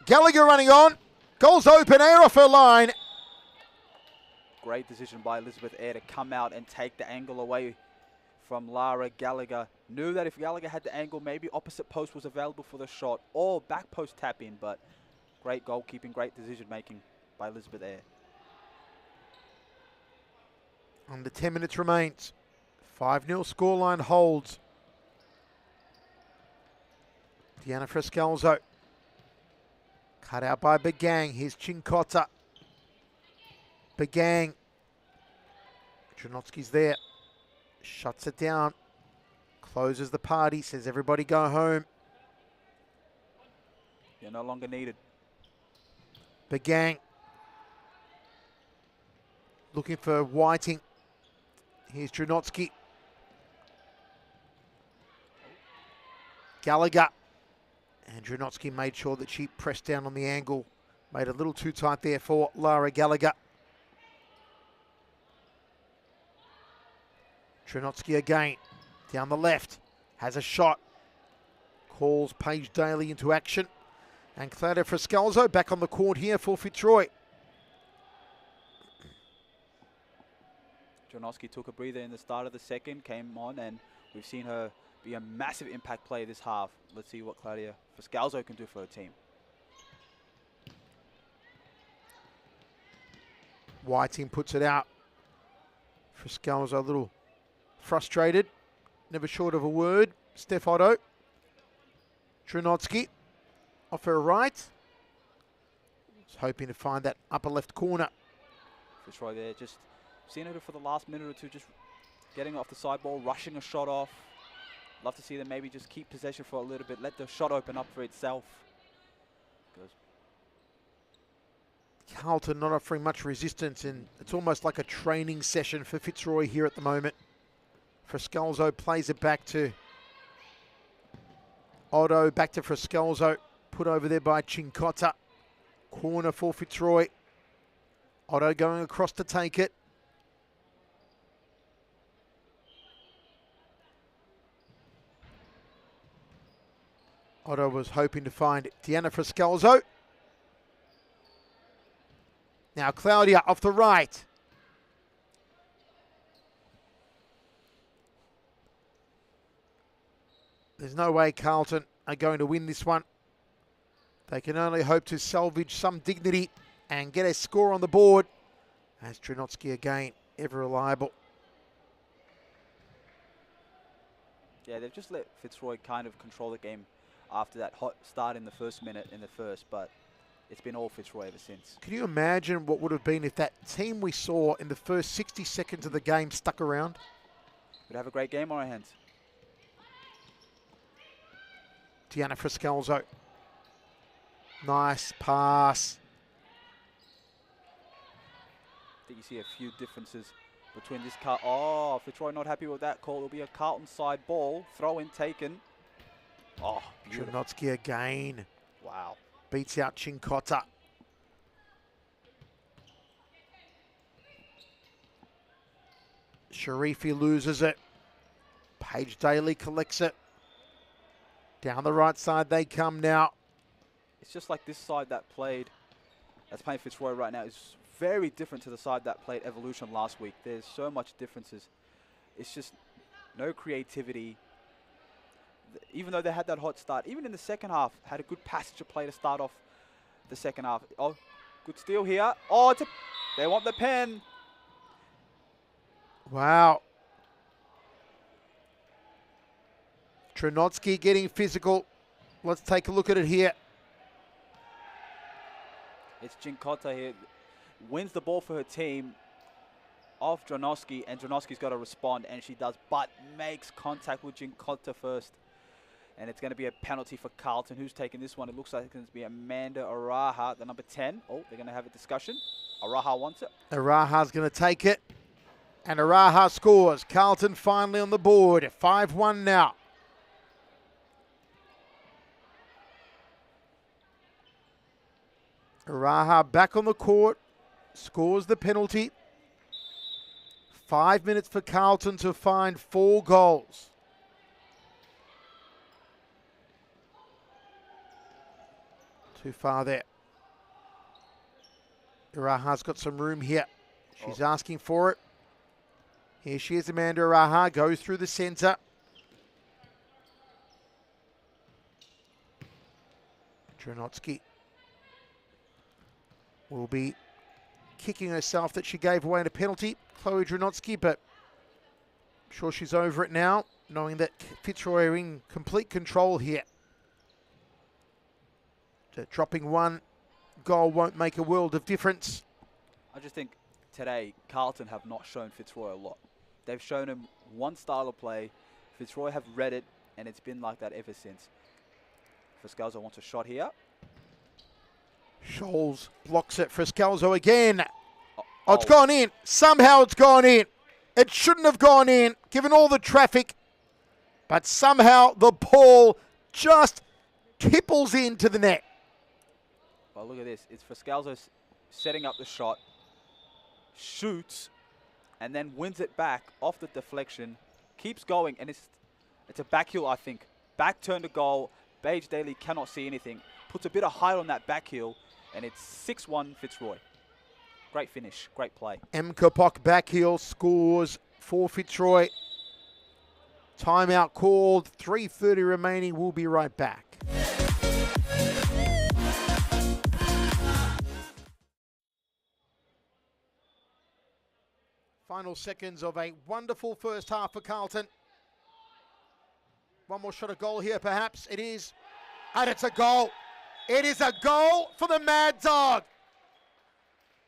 Gallagher running on. Goals open. Air off her line. Great decision by Elizabeth Eyre to come out and take the angle away from Lara Gallagher. Knew that if Gallagher had the angle, maybe opposite post was available for the shot or back post tap in, but great goalkeeping, great decision making by Elizabeth Eyre. Under 10 minutes remains. 5-0 scoreline holds. Deanna Frescalzo. Cut out by Begang. Here's Chincotta. Begang. Dranotsky's there. Shuts it down. Closes the party. Says everybody go home. You're no longer needed. Begang. Looking for Whiting. Here's Dranotsky. Gallagher. And Dranotsky made sure that she pressed down on the angle. Made it a little too tight there for Lara Gallagher. Dranotsky again. Down the left. Has a shot. Calls Paige Daly into action. And Claudia Frescalzo back on the court here for Fitzroy. Dranotsky took a breather in the start of the second, came on, and we've seen her be a massive impact player this half. Let's see what Claudia Frescalzo can do for her team. Whiting puts it out. Frescalzo a little frustrated. Never short of a word. Steph Otto. Dranotsky off her right. Was hoping to find that upper left corner. Fitzroy there, just seeing her for the last minute or two, just getting off the side ball, rushing a shot off. Love to see them maybe just keep possession for a little bit, let the shot open up for itself. Carlton not offering much resistance, and it's almost like a training session for Fitzroy here at the moment. Frascalzo plays it back to Otto, back to Frascalzo, put over there by Cincotta. Corner for Fitzroy. Otto going across to take it. Otto was hoping to find Deanna Frascalzo. Now Claudia off the right. There's no way Carlton are going to win this one. They can only hope to salvage some dignity and get a score on the board. As Trinotsky again, ever reliable. Yeah, they've just let Fitzroy kind of control the game after that hot start in the first minute in the first, but it's been all Fitzroy ever since. Can you imagine what would have been if that team we saw in the first 60 seconds of the game stuck around? We'd have a great game on our hands. Deanna Frascalzo. Nice pass. I think you see a few differences between this car. Oh, Fitzroy not happy with that call. It'll be a Carlton side ball. Throw in taken. Oh, beautiful. Trinotsky again. Wow. Beats out Cincotta. Sharifi loses it. Paige Daly collects it. Down the right side they come now. It's just like this side that's playing Fitzroy right now is very different to the side that played Evolution last week. There's so much differences. It's just no creativity. Even though they had that hot start, even in the second half, had a good passage of play to start off the second half. Oh, good steal here. Oh, they want the pen. Wow. Trinotsky getting physical. Let's take a look at it here. It's Cincotta here. Wins the ball for her team off Dronoski, and Dronoski's got to respond, and she does, but makes contact with Cincotta first. And it's going to be a penalty for Carlton. Who's taking this one? It looks like it's going to be Amanda Araha, the number 10. Oh, they're going to have a discussion. Araha wants it. Araha's going to take it. And Araha scores. Carlton finally on the board. 5-1 now. Araha back on the court. Scores the penalty. 5 minutes for Carlton to find 4 goals. Too far there. Araha's got some room here. She's asking for it. Here she is, Amanda Araha. Goes through the centre. Dronotsky will be kicking herself that she gave away in a penalty. Chloe Dronotsky, but I'm sure she's over it now, knowing that Fitzroy are in complete control here. Dropping 1 goal won't make a world of difference. I just think today Carlton have not shown Fitzroy a lot. They've shown him one style of play. Fitzroy have read it, and it's been like that ever since. Frascalzo wants a shot here. Scholes blocks it. Frascalzo again. Oh, it's gone in. Somehow it's gone in. It shouldn't have gone in, given all the traffic. But somehow the ball just tipples into the net. Well, look at this. It's Frascalzo setting up the shot, shoots, and then wins it back off the deflection. Keeps going, and it's a back heel, I think. Back turn to goal. Paige Daly cannot see anything. Puts a bit of height on that back heel, and it's 6-1 Fitzroy. Great finish. Great play. M. Kapok back heel scores for Fitzroy. Timeout called. 3:30 remaining. We'll be right back. Final seconds of a wonderful first half for Carlton. One more shot at goal here, perhaps. It is. And it's a goal. It is a goal for the Mad Dog.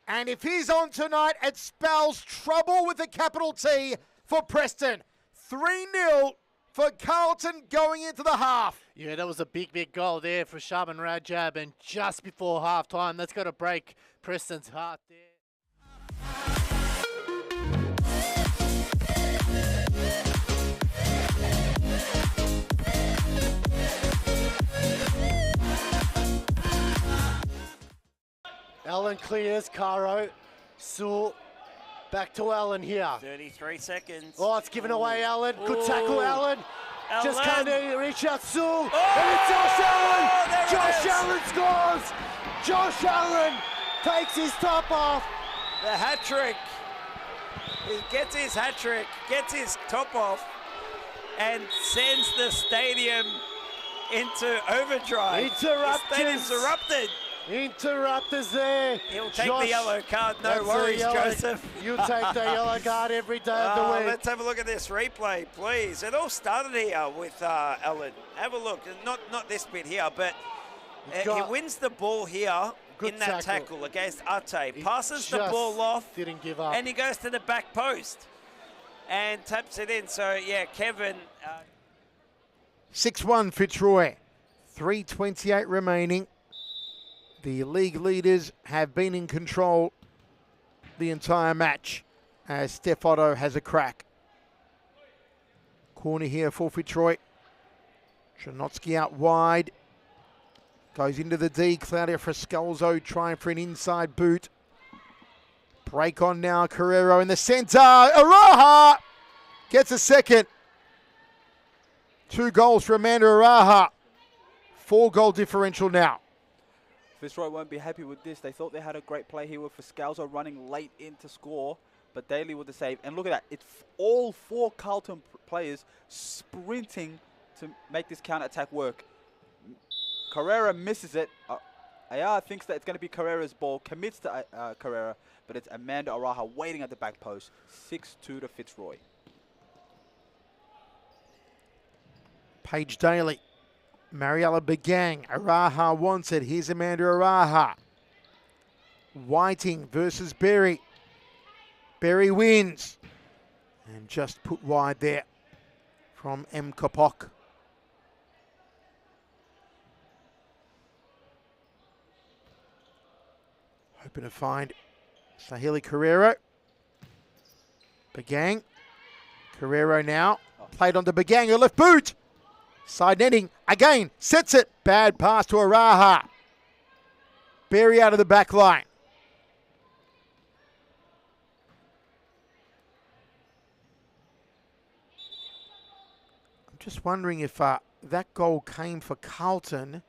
And if he's on tonight, it spells trouble with a capital T for Preston. 3-0 for Carlton going into the half. Yeah, that was a big goal there for Shaban Rajab, and just before half-time, that's got to break Preston's heart there. Allen clears, Caro. Sewell, back to Allen here. 33 seconds. Oh, it's given away, Allen. Good tackle, Allen. Just Allen. can't reach out, Sewell. Oh, And it's Josh Allen. there it Josh is. Allen scores. Josh Allen takes his top off. The hat trick. He gets his hat trick, gets his top off, and sends the stadium into overdrive. The stadium's erupted. Interrupters there. He'll take Josh, the yellow card, no that's a worries, yellow- Joseph. You take the yellow card every day of the week. Let's have a look at this replay, please. It all started here with Allen. Have a look. Not this bit here, but he wins the ball here Good in that tackle against Ate. Passes the ball off, Didn't give up. and he goes to the back post and taps it in. So, yeah, Kevin. 6-1 Fitzroy. 3:28 remaining. The league leaders have been in control the entire match as Steph Otto has a crack. Corner here for Fitzroy. Chernotski out wide. Goes into the D. Claudia Frescalzo trying for an inside boot. Break on now. Carrero in the centre. Araha gets a second. 2 goals for Amanda Araha. 4-goal differential now. Fitzroy won't be happy with this. They thought they had a great play here with Frescalzo running late in to score, but Daly with the save. And look at that. It's all 4 Carlton players sprinting to make this counter-attack work. Carrera misses it. Ayala thinks that it's going to be Carrera's ball, commits to Carrera, but it's Amanda Araha waiting at the back post. 6-2 to Fitzroy. Paige Daly. Mariella Begang. Araha wants it. Here's Amanda Araha. Whiting versus Berry. Berry wins. And just put wide there from M. Kapok. Hoping to find Sahili Carrero. Begang. Carrero now. Played on to Begang. Her left boot. Side netting, again, sets it. Bad pass to Araha. Berry out of the back line. I'm just wondering if that goal came for Carlton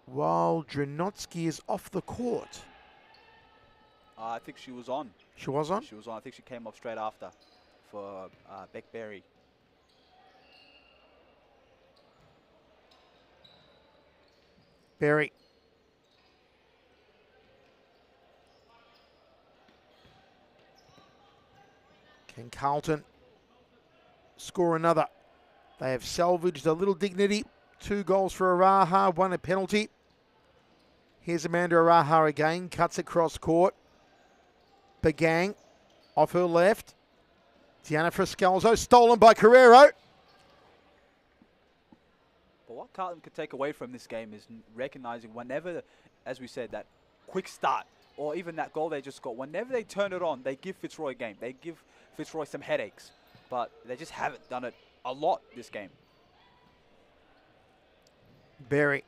while Drenotsky is off the court. I think she was on. She was on? She was on. I think she came off straight after for Beck Berry. Berry. Can Carlton score another? They have salvaged a little dignity. 2 goals for Araha, 1 a penalty. Here's Amanda Araha again, cuts across court. Begang off her left. Diana Frescalzo, stolen by Carrero. But what Carlton could take away from this game is recognizing whenever, as we said, that quick start or even that goal they just got, whenever they turn it on, they give Fitzroy a game. They give Fitzroy some headaches. But they just haven't done it a lot this game. Berry.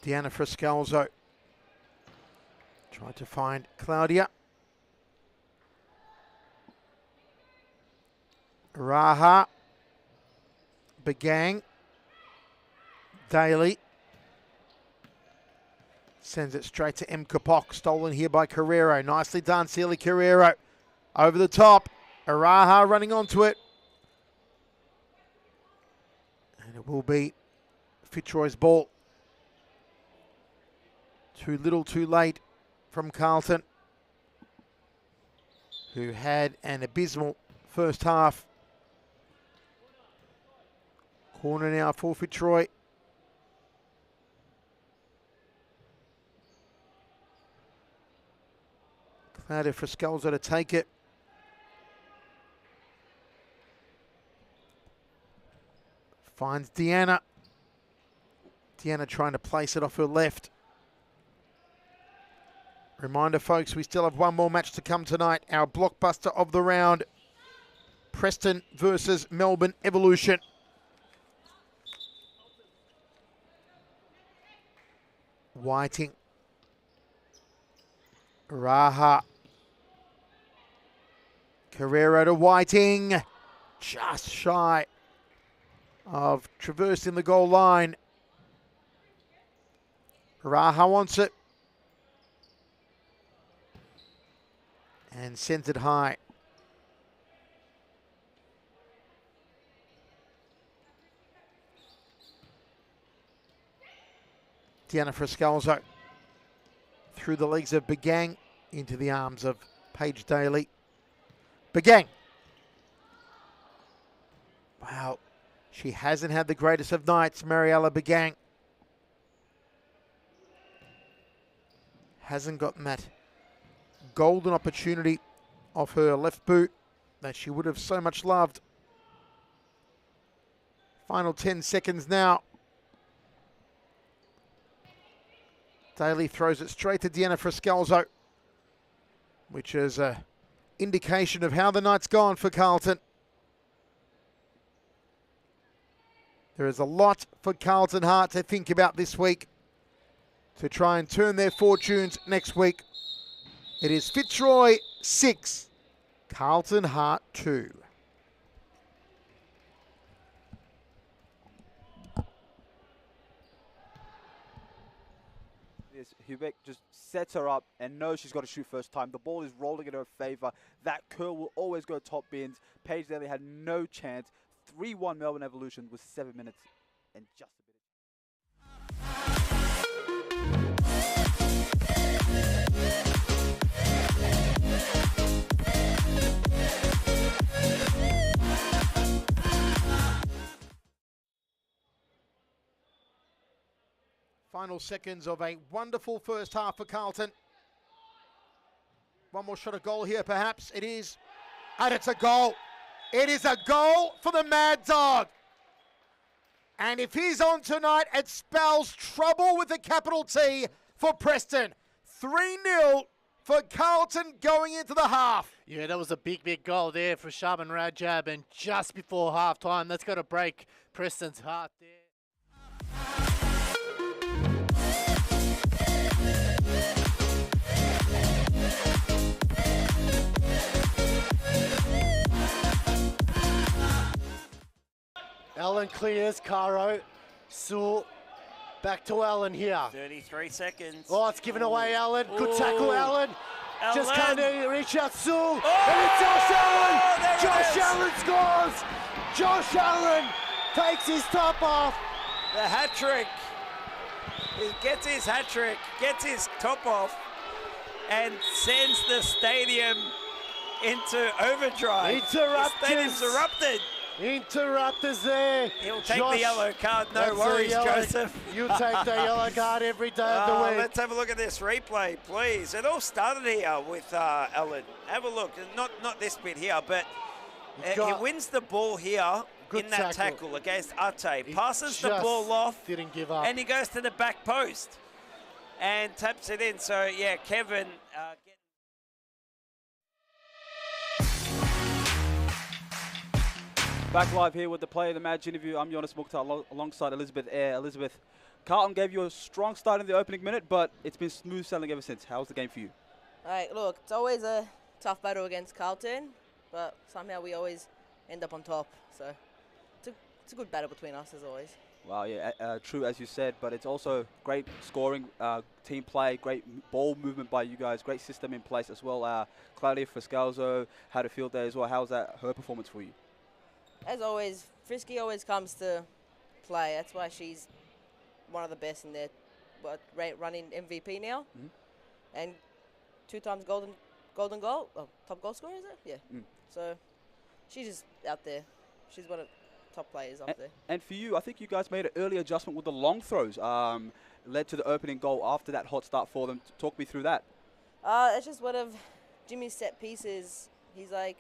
Diana Frescalzo. Tried to find Claudia. Raha. Begang. Daly. Sends it straight to M. Kapok. Stolen here by Carrero. Nicely done, Celia Carrero. Over the top. Araha running onto it. And it will be Fitzroy's ball. Too little, too late from Carlton, who had an abysmal first half. Corner now for Fitzroy. Claudia Friscalzo to take it. Finds Deanna. Deanna trying to place it off her left. Reminder, folks, we still have one more match to come tonight. Our blockbuster of the round. Preston versus Melbourne Evolution. Whiting. Raha. Carrero to Whiting. Just shy of traversing the goal line. Raha wants it. And sends it high. Deanna Friscalzo through the legs of Begang into the arms of Paige Daly. Begang. Wow. She hasn't had the greatest of nights, Mariella Begang. Hasn't gotten that golden opportunity off her left boot that she would have so much loved. Final 10 seconds now. Daly throws it straight to Deanna Friscalzo, which is an indication of how the night's gone for Carlton. There is a lot for Carlton Heart to think about this week to try and turn their fortunes next week. It is Fitzroy 6, Carlton Heart 2. Hubeck just sets her up and knows she's got to shoot first time. The ball is rolling in her favor. That curl will always go top bins. Paige Daly had no chance. 3-1 Melbourne Evolution with 7 minutes and just a bit. Final seconds of a wonderful first half for Carlton. One more shot at goal here, perhaps. It is. And it's a goal. It is a goal for the Mad Dog. And if he's on tonight, it spells trouble with a capital T for Preston. 3-0 for Carlton going into the half. Yeah, that was a big goal there for Shaban Rajab. And just before half-time, that's got to break Preston's heart there. Allen clears, Caro, Sewell, back to Allen here. 33 seconds. Oh, it's given away, Allen. Good tackle, Allen. Just can't reach out, Sewell. Oh! And it's Josh Allen. There Josh it is. Allen scores. Josh Allen takes his top off. The hat trick. He gets his hat trick, gets his top off, and sends the stadium into overdrive. Interrupters. The stadium's erupted. Interrupters there. He'll take Josh, the yellow card, no that's the worries, yellow- Joseph. You take the yellow card every day of the week. Let's have a look at this replay, please. It all started here with Allen. Have a look. Not this bit here, but he wins the ball here Good in that tackle against Ate. Passes the ball off, didn't give up. and he goes to the back post and taps it in. So, yeah, Kevin... Back live here with the Player of the Match interview. I'm Jonas Mukhtar alongside Elizabeth Eyre. Elizabeth, Carlton gave you a strong start in the opening minute, but it's been smooth sailing ever since. How's the game for you? All right, look, it's always a tough battle against Carlton, but somehow we always end up on top. So it's a good battle between us as always. Wow, yeah, true as you said, but it's also great scoring, team play, great ball movement by you guys, great system in place as well. Claudia Friscalzo had a field day as well. How's that her performance for you? As always, Frisky always comes to play. That's why she's one of the best in there, running MVP now, and 2 times golden goal, top goal scorer, is it? Yeah. So she's just out there. She's one of the top players up there. And for you, I think you guys made an early adjustment with the long throws, led to the opening goal after that hot start for them. Talk me through that. It's just one of Jimmy's set pieces, he's like,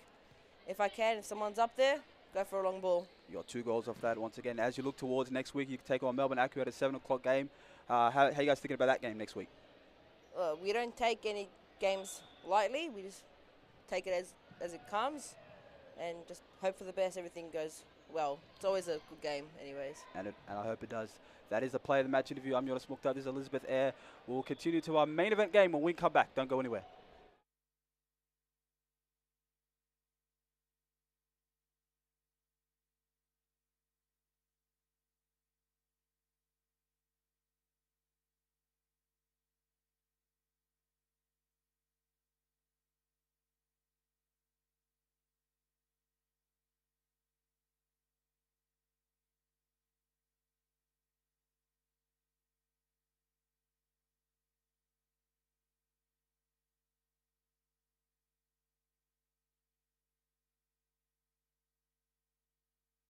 if someone's up there, go for a long ball. You got 2 goals off that. Once again, as you look towards next week, you can take on Melbourne Accu at a 7 o'clock game. How you guys thinking about that game next week? We don't take any games lightly. We just take it as it comes and just hope for the best. Everything goes well. It's always a good game anyways. And I hope it does. That is the Player of the Match interview. I'm Jonas Mukhtar. This is Elizabeth Eyre. We'll continue to our main event game when we come back. Don't go anywhere.